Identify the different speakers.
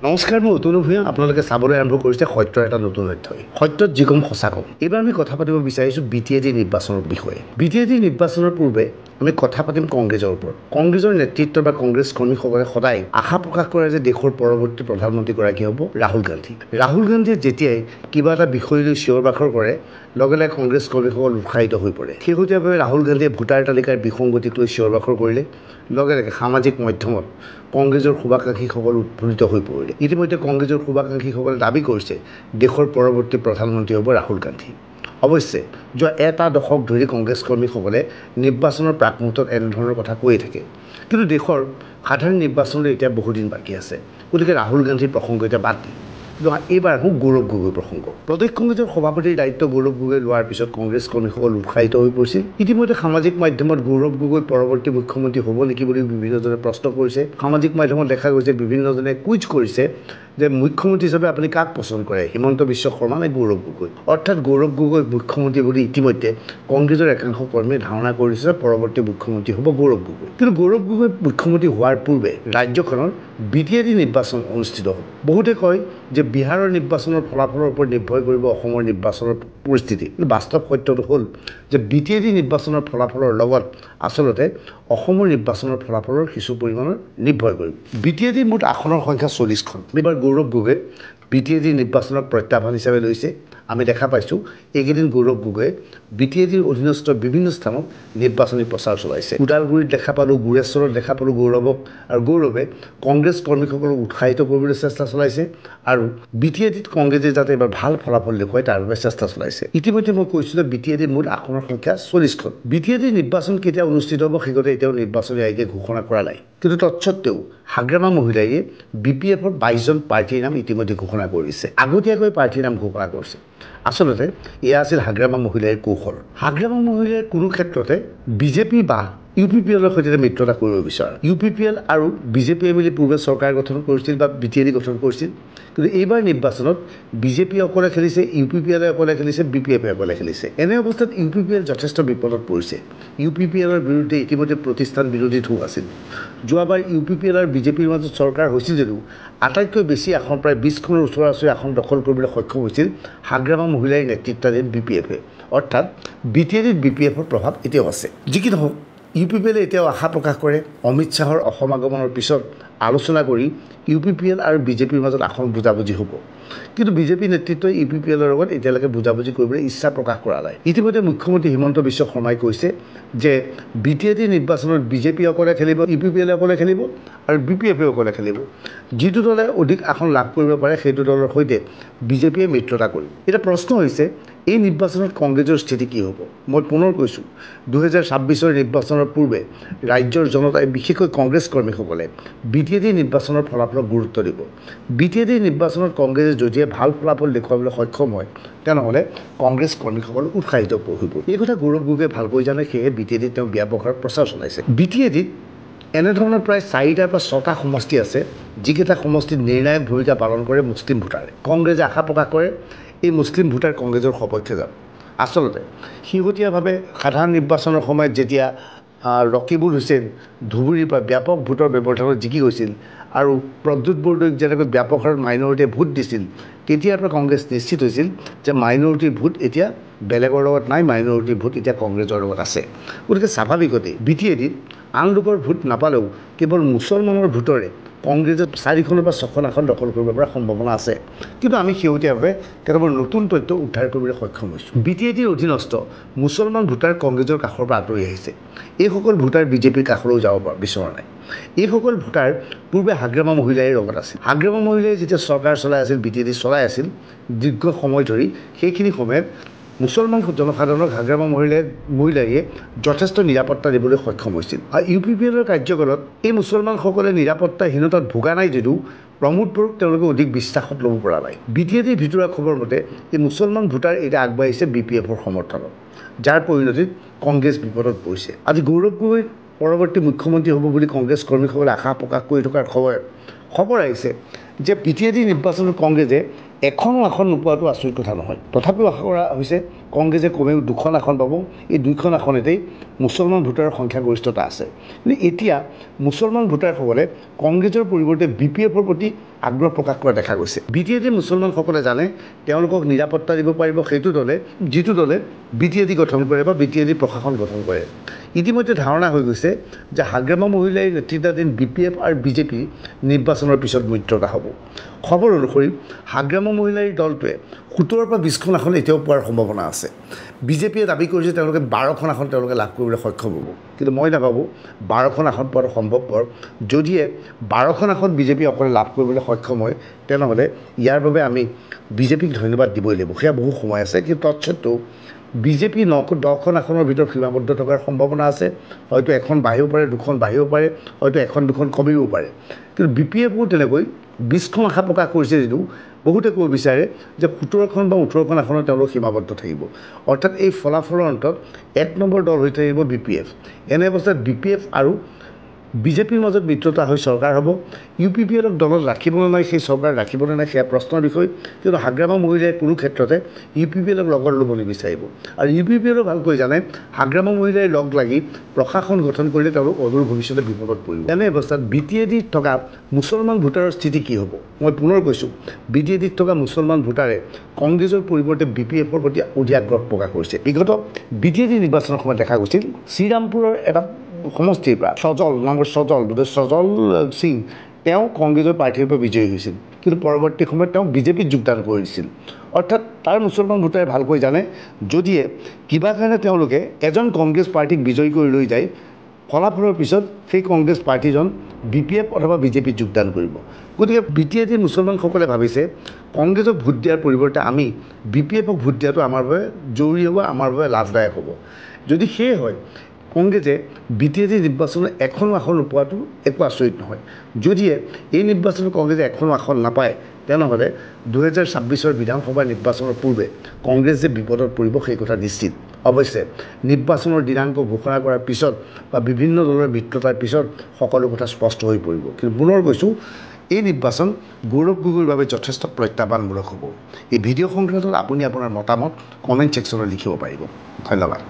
Speaker 1: নমস্কাৰ, মই অতুল ভূঞা। আপোনালোকে চাবলৈ আৰম্ভ কৰিছে সত্যৰ এটা নতুন অধ্যায়। সত্যত যি কম সঁচা কম। এইবাৰ আমি কথা পাতিব বিচাৰিছোঁ BTAD নিৰ্বাচনৰ বিষয়ে। BTAD নিৰ্বাচনৰ পূৰ্বে আমি কথা পাতিম কংগ্ৰেছৰ ওপৰত। কংগ্ৰেছৰ নেতৃত্ব বা কংগ্ৰেছ কৰ্মীসকলে সদায় আশা প্ৰকাশ কৰে যে দেশৰ পৰৱৰ্তী প্ৰধানমন্ত্ৰীগৰাকী হ'ব ৰাহুল গান্ধী। ৰাহুল গান্ধীয়ে যেতিয়াই কিবা এটা বিষয় লৈ চিঞৰ বাখৰ কৰে, লগে লগে কংগ্ৰেছ কৰ্মীসকল উৎসাহিত হৈ পৰে। শেহতীয়াভাৱে ৰাহুল গান্ধীয়ে ভোটাৰ তালিকাৰ বিসংগতিক লৈ চিঞৰ বাখৰ কৰিলে, লগে লগে সামাজিক মাধ্যমত কংগ্ৰেছৰ শুভাকাংক্ষীসকল উৎফুল্লিত হৈ পৰিলে। ইতিমধ্যে কংগ্ৰেছৰ শুভাকাংক্ষীসকলে দাবী কৰিছে দেশৰ পৰৱৰ্তী প্ৰধানমন্ত্ৰী হ'ব ৰাহুল গান্ধী। অৱশ্যে যোৱা এটা দশক ধৰি কংগ্ৰেছ কৰ্মীসকলে নিৰ্বাচনৰ প্ৰাক মুহূৰ্তত এনেধৰণৰ কথা কৈয়ে থাকে। কিন্তু দেশৰ সাধাৰণ নিৰ্বাচনলৈ এতিয়া বহুদিন বাকী আছে। গতিকে ৰাহুল গান্ধীৰ প্ৰসংগ এতিয়া বাদ দি এইবাৰ আহোঁ গৌৰৱ গগৈৰ প্ৰসংগ। প্ৰদেশ কংগ্ৰেছৰ সভাপতিৰ দায়িত্ব গৌৰৱ গগৈ লোৱাৰ পিছত কংগ্ৰেছ কৰ্মীসকল উৎসাহিত হৈ পৰিছিল। ইতিমধ্যে সামাজিক মাধ্যমত গৌৰৱ গগৈ পৰৱৰ্তী মুখ্যমন্ত্ৰী হ'ব নেকি বুলি বিভিন্নজনে প্ৰশ্ন কৰিছে। সামাজিক মাধ্যমত দেখা গৈছে বিভিন্নজনে কুইজ কৰিছে যে মুখ্যমন্ত্ৰী হিচাপে আপুনি কাক পচন্দ কৰে, হিমন্ত বিশ্ব শৰ্মা নে গৌৰৱ গগৈ। অৰ্থাৎ গৌৰৱ গগৈ মুখ্যমন্ত্ৰী বুলি ইতিমধ্যে কংগ্ৰেছৰ একাংশ কৰ্মীয়ে ধাৰণা কৰিছে যে পৰৱৰ্তী মুখ্যমন্ত্ৰী হ'ব গৌৰৱ গগৈ। কিন্তু গৌৰৱ গগৈ মুখ্যমন্ত্ৰী হোৱাৰ পূৰ্বে ৰাজ্যখনৰ BTAD নিৰ্বাচন অনুষ্ঠিত হ'ব। বহুতে কয় যে বিহাৰৰ নিৰ্বাচনৰ ফলাফলৰ ওপৰত নিৰ্ভৰ কৰিব অসমৰ নিৰ্বাচনৰ পৰিস্থিতি। কিন্তু বাস্তৱ সত্যটো হ'ল যে BTAD নিৰ্বাচনৰ ফলাফলৰ লগত আচলতে অসমৰ নিৰ্বাচনৰ ফলাফলৰ কিছু পৰিমাণৰ নিৰ্ভৰ কৰিব। BTAD মুঠ আসনৰ সংখ্যা 40খন। এইবাৰ গৌৰৱ গগৈ BTAD নিৰ্বাচনক প্ৰত্যাহ্বান হিচাপে লৈছে। আমি দেখা পাইছোঁ এইকেইদিন গৌৰৱ গগৈয়ে BTADৰ অধীনস্থ বিভিন্ন স্থানত নিৰ্বাচনী প্ৰচাৰ চলাইছে। ওদালগুৰিত দেখা পালোঁ, গুৰেশ্বৰত দেখা পালোঁ গৌৰৱক, আৰু গৌৰৱে কংগ্ৰেছ কৰ্মীসকলক উৎসাহিত কৰিবলৈ চেষ্টা চলাইছে আৰু BTADত কংগ্ৰেছে যাতে এবাৰ ভাল ফলাফল দেখুৱায় তাৰ বাবে চেষ্টা চলাইছে। ইতিমধ্যে মই কৈছোঁ যে BTAD মুঠ আসনৰ সংখ্যা 40খন। BTAD নিৰ্বাচন কেতিয়া অনুষ্ঠিত হ'ব সেই কথা এতিয়াও নিৰ্বাচনী আয়োগে ঘোষণা কৰা নাই। কিন্তু তৎসত্ত্বেও হাগ্ৰামা মহিলাইয়ে BPFৰ 22জন প্ৰাৰ্থীৰ নাম ইতিমধ্যে ঘোষণা কৰিছে। আগতীয়াকৈ প্ৰাৰ্থীৰ নাম ঘোষণা কৰিছে। আচলতে এয়া আছিল হাগ্ৰামা মহিলাৰ কৌশল। হাগ্ৰামা মহিলাই কোনো ক্ষেত্ৰতে বিজেপি বা UPPLৰ সৈতে মিত্ৰতা কৰিব বিচাৰে। UPPL আৰু বিজেপিয়ে মিলি পূৰ্বে চৰকাৰ গঠন কৰিছিল বা BTAD গঠন কৰিছিল। কিন্তু এইবাৰ নিৰ্বাচনত বিজেপি অকলে খেলিছে, UPPL অকলে খেলিছে, BPF অকলে খেলিছে। এনে অৱস্থাত UPPL যথেষ্ট বিপদত পৰিছে। UPPLৰ বিৰুদ্ধে ইতিমধ্যে প্ৰতিষ্ঠান বিৰোধী ঢৌ আছিল। যোৱাবাৰ UPPL আৰু বিজেপিৰ মাজত চৰকাৰ হৈছিল যদিও আটাইতকৈ বেছি আসন প্ৰায় 20খনৰ ওচৰা-ওচৰি আসন দখল কৰিবলৈ সক্ষম হৈছিল হাগ্ৰামা মহিলাৰ নেতৃত্বাধীন BPFে। অৰ্থাৎ BTADত BPFৰ প্ৰভাৱ এতিয়াও আছে। যি কি নহওক UPPLে এতিয়াও আশা প্ৰকাশ কৰে অমিত শ্বাহৰ অসম আগমনৰ পিছত আলোচনা কৰি UPPL আৰু বিজেপিৰ মাজত আসন বুজাবুজি হ'ব। কিন্তু বিজেপি নেতৃত্বই UPPLৰ লগত এতিয়ালৈকে বুজাবুজি কৰিবলৈ ইচ্ছা প্ৰকাশ কৰা নাই। ইতিমধ্যে মুখ্যমন্ত্ৰী হিমন্ত বিশ্ব শৰ্মাই কৈছে যে BTAD নিৰ্বাচনত বিজেপি অকলে খেলিব, UPPL অকলে খেলিব আৰু BPFে অকলে খেলিব। যিটো দলে অধিক আসন লাভ কৰিব পাৰে সেইটো দলৰ সৈতে বিজেপিয়ে মিত্ৰতা কৰিব। এতিয়া প্ৰশ্ন হৈছে এই নিৰ্বাচনত কংগ্ৰেছৰ স্থিতি কি হ'ব। মই পুনৰ কৈছোঁ 2026ৰ নিৰ্বাচনৰ পূৰ্বে ৰাজ্যৰ জনতাই বিশেষকৈ কংগ্ৰেছ কৰ্মীসকলে BTAD নিৰ্বাচনৰ ফলাফলক গুৰুত্ব দিব। BTAD নিৰ্বাচনত কংগ্ৰেছে যদিহে ভাল ফলাফল দেখুৱাবলৈ সক্ষম হয় তেনেহ'লে কংগ্ৰেছ কৰ্মীসকল উৎসাহিত হ'ব। এই কথা গৌৰৱ গগৈয়ে ভালকৈ জানে, সেয়ে BTADত তেওঁ ব্যাপক প্ৰচাৰ চলাইছে। BTADত এনেধৰণৰ প্ৰায় 4টাৰ পৰা 6টা সমষ্টি আছে, যিকেইটা সমষ্টিত নিৰ্ণায়ক ভূমিকা পালন কৰে মুছলিম ভোটাৰে। কংগ্ৰেছে আশা প্ৰকাশ কৰে এই মুছলিম ভোটাৰ কংগ্ৰেছৰ সপক্ষে যাব। আচলতে শেহতীয়াভাৱে সাধাৰণ নিৰ্বাচনৰ সময়ত যেতিয়া ৰকিবুল হুছেইন ধুবুৰীৰ পৰা ব্যাপক ভোটৰ ব্যৱধানত জিকি গৈছিল আৰু প্ৰদ্যুৎ বৰদলৈক যেনেকৈ ব্যাপক হাৰত মাইনৰিটিয়ে ভোট দিছিল, তেতিয়াৰ পৰা কংগ্ৰেছ নিশ্চিত হৈছিল যে মাইনৰিটিৰ ভোট এতিয়া বেলেগৰ লগত নাই, মাইনৰিটিৰ ভোট এতিয়া কংগ্ৰেছৰ লগত আছে। গতিকে স্বাভাৱিকতে BTADত আন লোকৰ ভোট নাপালেও কেৱল মুছলমানৰ ভোটৰে কংগ্ৰেছে 4খনৰ পৰা 6খন আসন দখল কৰিব পৰা সম্ভাৱনা আছে। কিন্তু আমি শেহতীয়াভাৱে কেৱল নতুন তথ্য উদ্ধাৰ কৰিবলৈ সক্ষম হৈছোঁ। BTADৰ অধীনস্থ মুছলমান ভোটাৰ কংগ্ৰেছৰ কাষৰ পৰা আঁতৰি আহিছে। এইসকল ভোটাৰ বিজেপিৰ কাষলৈও যাব বিচৰা নাই। এইসকল ভোটাৰ পূৰ্বে হাগ্ৰামা মহিলাৰ লগত আছিল। হাগ্ৰামা মহিলাই যেতিয়া চৰকাৰ চলাই আছিল, BTAD চলাই আছিল দীৰ্ঘ সময় ধৰি, সেইখিনি সময়ত মুছলমান জনসাধাৰণক হাগ্ৰামা মহিলাইয়ে যথেষ্ট নিৰাপত্তা দিবলৈ সক্ষম হৈছিল। আৰু UPPLৰ কাৰ্যকালত এই মুছলমানসকলে নিৰাপত্তাহীনতাত ভোগা নাই যদিও প্ৰমোদ বড়োক তেওঁলোকে অধিক বিশ্বাসত ল'ব পৰা নাই। BTADৰ ভিতৰুৱা খবৰ মতে এই মুছলমান ভোটাৰ এতিয়া আগবাঢ়িছে BPFৰ সমৰ্থনত, যাৰ পৰিণতিত কংগ্ৰেছ বিপদত পৰিছে। আজি গৌৰৱ গগৈ পৰৱৰ্তী মুখ্যমন্ত্ৰী হ'ব বুলি কংগ্ৰেছ কৰ্মীসকলে আশা প্ৰকাশ কৰি থকাৰ খবৰ আহিছে যে BTAD নিৰ্বাচনত কংগ্ৰেছে এখনো আসন নোপোৱাটো আচৰিত কথা নহয়। তথাপিও আশা কৰা হৈছে কংগ্ৰেছে কমেও 2খন আসন পাব। এই 2খন আসনতেই মুছলমান ভোটাৰৰ সংখ্যাগৰিষ্ঠতা আছে। কিন্তু এতিয়া মুছলমান ভোটাৰসকলে কংগ্ৰেছৰ পৰিৱৰ্তে BPFৰ প্ৰতি আগ্ৰহ প্ৰকাশ কৰা দেখা গৈছে। BTAD মুছলমানসকলে জানে তেওঁলোকক নিৰাপত্তা দিব পাৰিব সেইটো দলে যিটো দলে BTAD গঠন কৰে বা BTAD প্ৰশাসন গঠন কৰে। ইতিমধ্যে ধাৰণা হৈ গৈছে যে হাগ্ৰামা মহিলাই নেতৃত্বাধীন BPF আৰু BJP নিৰ্বাচনৰ পিছত মিত্ৰতা হ'ব। খবৰ অনুসৰি হাগ্ৰামা মহিলাৰ দলটোৱে 17 পৰা 20খন আসন এতিয়াও পোৱাৰ সম্ভাৱনা আছে। BJPয়ে দাবী কৰিছে তেওঁলোকে 12খন আসন তেওঁলোকে লাভ কৰিবলৈ সক্ষম হ'ব, কিন্তু মই নাভাবোঁ 12খন আসন পোৱাটো সম্ভৱপৰ। যদিহে 12খন আসন BJP অকলে লাভ কৰিবলৈ সক্ষম হয় তেনেহ'লে ইয়াৰ বাবে আমি BJPক ধন্যবাদ দিবই লাগিব, সেয়া বহু সময় আছে। কিন্তু তৎসত্ত্বেও BJP 10খন আসনৰ ভিতৰত সীমাবদ্ধ থকাৰ সম্ভাৱনা আছে। হয়তো এখন বাঢ়িব পাৰে, 2খন বাঢ়িব পাৰে, হয়তো এখন 2খন কমিব পাৰে। কিন্তু BPFও তেনেকৈ 20খন আশা প্ৰকাশ কৰিছে যদিও বহুতে ক'ব বিচাৰে যে 17খন বা 18খন আসনত তেওঁলোক সীমাবদ্ধ থাকিব। অৰ্থাৎ এই ফলাফলৰ অন্তত 1 নম্বৰ দল হৈ থাকিব BPF। এনে অৱস্থাত BPF আৰু BJPৰ মাজত মিত্ৰতা হৈ চৰকাৰ হ'ব। UPPLক দলত ৰাখিবলৈ নাই, সেই চৰকাৰ ৰাখিবলৈ নাই, সেয়া প্ৰশ্নৰ বিষয়। কিন্তু হাগ্ৰামা মহিলাই কোনো ক্ষেত্ৰতে UPPLক লগত ল'ব নিবিচাৰিব। আৰু UPPLও ভালকৈ জানে হাগ্ৰামা মহিলাই লগ লাগি প্ৰশাসন গঠন কৰিলে তেওঁলোক অদূৰ ভৱিষ্যতে বিপদত পৰিব। এনে অৱস্থাত BTADত থকা মুছলমান ভোটাৰৰ স্থিতি কি হ'ব? মই পুনৰ কৈছোঁ, BTADত থকা মুছলমান ভোটাৰে কংগ্ৰেছৰ পৰিৱৰ্তে BPFৰ প্ৰতি অধিক আগ্ৰহ প্ৰকাশ কৰিছে। বিগত BTAD নিৰ্বাচনৰ সময়ত দেখা গৈছিল শ্ৰীৰামপুৰৰ এটা সমষ্টিৰ পৰা সজল সিং তেওঁ কংগ্ৰেছৰ প্ৰাৰ্থীৰ পৰা বিজয়ী হৈছিল, কিন্তু পৰৱৰ্তী সময়ত তেওঁ BJPত যোগদান কৰিছিল। অৰ্থাৎ তাৰ মুছলমান ভোটাৰে ভালকৈ জানে যদিহে কিবা কাৰণে তেওঁলোকে এজন কংগ্ৰেছ প্ৰাৰ্থীক বিজয়ী কৰি লৈ যায়, ফলাফলৰ পিছত সেই কংগ্ৰেছ প্ৰাৰ্থীজন BPF অথবা BJPত যোগদান কৰিব। গতিকে BTAD মুছলমানসকলে ভাবিছে কংগ্ৰেছক ভোট দিয়াৰ পৰিৱৰ্তে আমি BPFক ভোট দিয়াটো আমাৰ বাবে জৰুৰী হ'ব, আমাৰ বাবে লাভদায়ক হ'ব। যদি সেয়ে হয় কংগ্ৰেছে BTAD নিৰ্বাচনত এখনো আসন নোপোৱাটো একো আচৰিত নহয়। যদিহে এই নিৰ্বাচনত কংগ্ৰেছে এখনো আসন নাপায় তেনেহ'লে 2026 বিধানসভা নিৰ্বাচনৰ পূৰ্বে কংগ্ৰেছ যে বিপদত পৰিব সেই কথা নিশ্চিত। অৱশ্যে নিৰ্বাচনৰ দিনাংক ঘোষণা কৰাৰ পিছত বা বিভিন্ন দলৰ মিত্ৰতাৰ পিছত সকলো কথা স্পষ্ট হৈ পৰিব। কিন্তু পুনৰ কৈছোঁ, এই নিৰ্বাচন গৌৰৱ গগৈৰ বাবে যথেষ্ট প্ৰত্যাহ্বানমূলক হ'ব। এই ভিডিঅ' সংক্ৰান্তত আপুনি আপোনাৰ মতামত কমেণ্ট ছেকশ্যনত লিখিব পাৰিব। ধন্যবাদ।